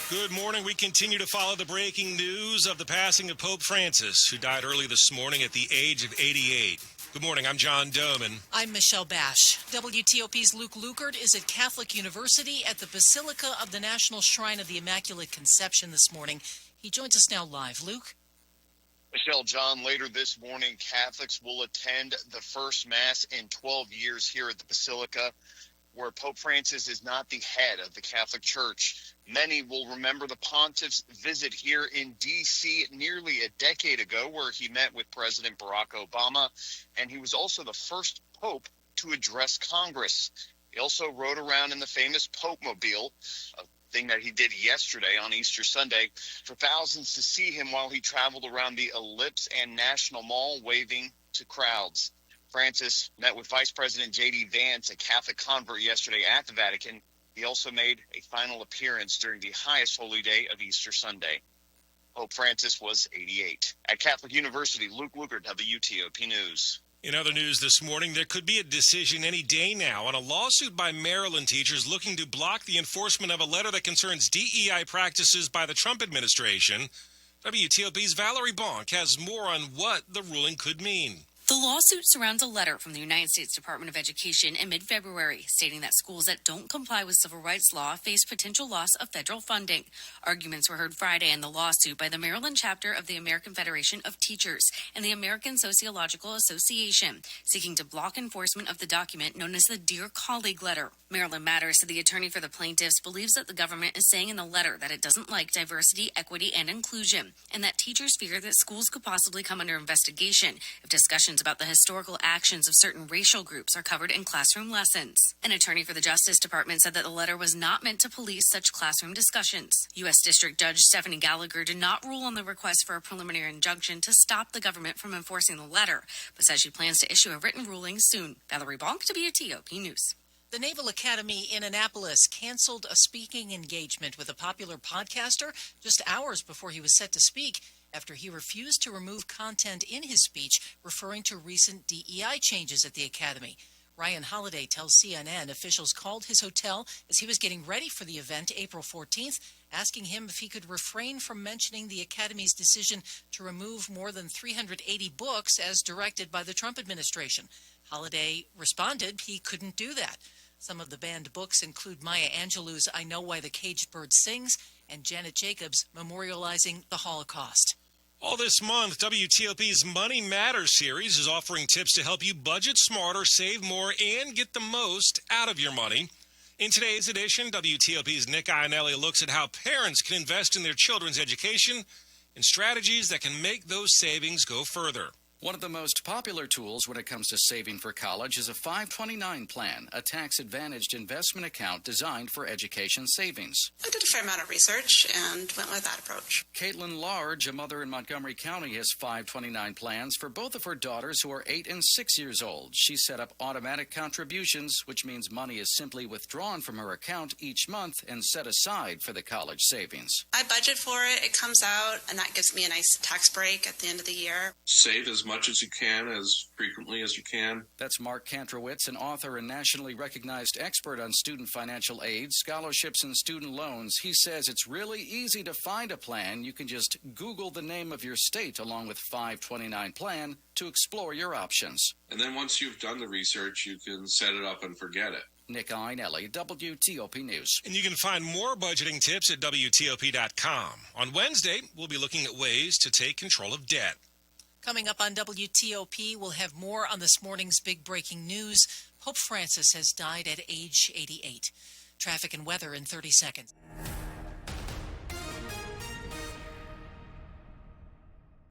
Good morning. We continue to follow the breaking news of the passing of Pope Francis, who died early this morning at the age of 88. Good morning. I'm John Domen. I'm Michelle Basch. WTOP's Luke Lukert is at Catholic University at the Basilica of the National Shrine of the Immaculate Conception this morning. He joins us now live. Luke? Michelle, John, later this morning, Catholics will attend the first Mass in 12 years here at the Basilica, where Pope Francis is not the head of the Catholic Church. Many will remember the pontiff's visit here in D.C. nearly a decade ago, where he met with President Barack Obama, and he was also the first pope to address Congress. He also rode around in the famous Pope-mobile, a thing that he did yesterday on Easter Sunday, for thousands to see him while he traveled around the Ellipse and National Mall waving to crowds. Francis met with Vice President J.D. Vance, a Catholic convert, yesterday at the Vatican. He also made a final appearance during the highest holy day of Easter Sunday. Pope Francis was 88. At Catholic University, Luke Lukert, WTOP News. In other news this morning, there could be a decision any day now on a lawsuit by Maryland teachers looking to block the enforcement of a letter that concerns DEI practices by the Trump administration. WTOP's Valerie Bonk has more on what the ruling could mean. The lawsuit surrounds a letter from the United States Department of Education in mid-February stating that schools that don't comply with civil rights law face potential loss of federal funding. Arguments were heard Friday in the lawsuit by the Maryland chapter of the American Federation of Teachers and the American Sociological Association, seeking to block enforcement of the document known as the Dear Colleague letter. Maryland Matters said the attorney for the plaintiffs believes that the government is saying in the letter that it doesn't like diversity, equity, and inclusion, and that teachers fear that schools could possibly come under investigation if discussions about the historical actions of certain racial groups are covered in classroom lessons. An attorney for the Justice Department said that the letter was not meant to police such classroom discussions. U.S. District Judge Stephanie Gallagher did not rule on the request for a preliminary injunction to stop the government from enforcing the letter, but says she plans to issue a written ruling soon. Valerie Bonk, WTOP News. The Naval Academy in Annapolis canceled a speaking engagement with a popular podcaster just hours before he was set to speak, after he refused to remove content in his speech referring to recent DEI changes at the Academy. Ryan Holiday tells CNN officials called his hotel as he was getting ready for the event April 14th, asking him if he could refrain from mentioning the Academy's decision to remove more than 380 books as directed by the Trump administration. Holiday responded he couldn't do that. Some of the banned books include Maya Angelou's I Know Why the Caged Bird Sings and Janet Jacobs' Memorializing the Holocaust. All this month, WTOP's Money Matters series is offering tips to help you budget smarter, save more, and get the most out of your money. In today's edition, WTOP's Nick Ionelli looks at how parents can invest in their children's education and strategies that can make those savings go further. One of the most popular tools when it comes to saving for college is a 529 plan, a tax-advantaged investment account designed for education savings. I did a fair amount of research and went with that approach. Caitlin Large, a mother in Montgomery County, has 529 plans for both of her daughters who are 8 and 6 years old. She set up automatic contributions, which means money is simply withdrawn from her account each month and set aside for the college savings. I budget for it, it comes out, and that gives me a nice tax break at the end of the year. Save as much as you can, as frequently as you can. That's Mark Kantrowitz, an author and nationally recognized expert on student financial aid, scholarships, and student loans. He says it's really easy to find a plan. You can just Google the name of your state along with 529 plan to explore your options. And then once you've done the research, you can set it up and forget it. Nick Ionelli, WTOP News. And you can find more budgeting tips at WTOP.com. On Wednesday, we'll be looking at ways to take control of debt. Coming up on WTOP, we'll have more on this morning's big breaking news. Pope Francis has died at age 88. Traffic and weather in 30 seconds.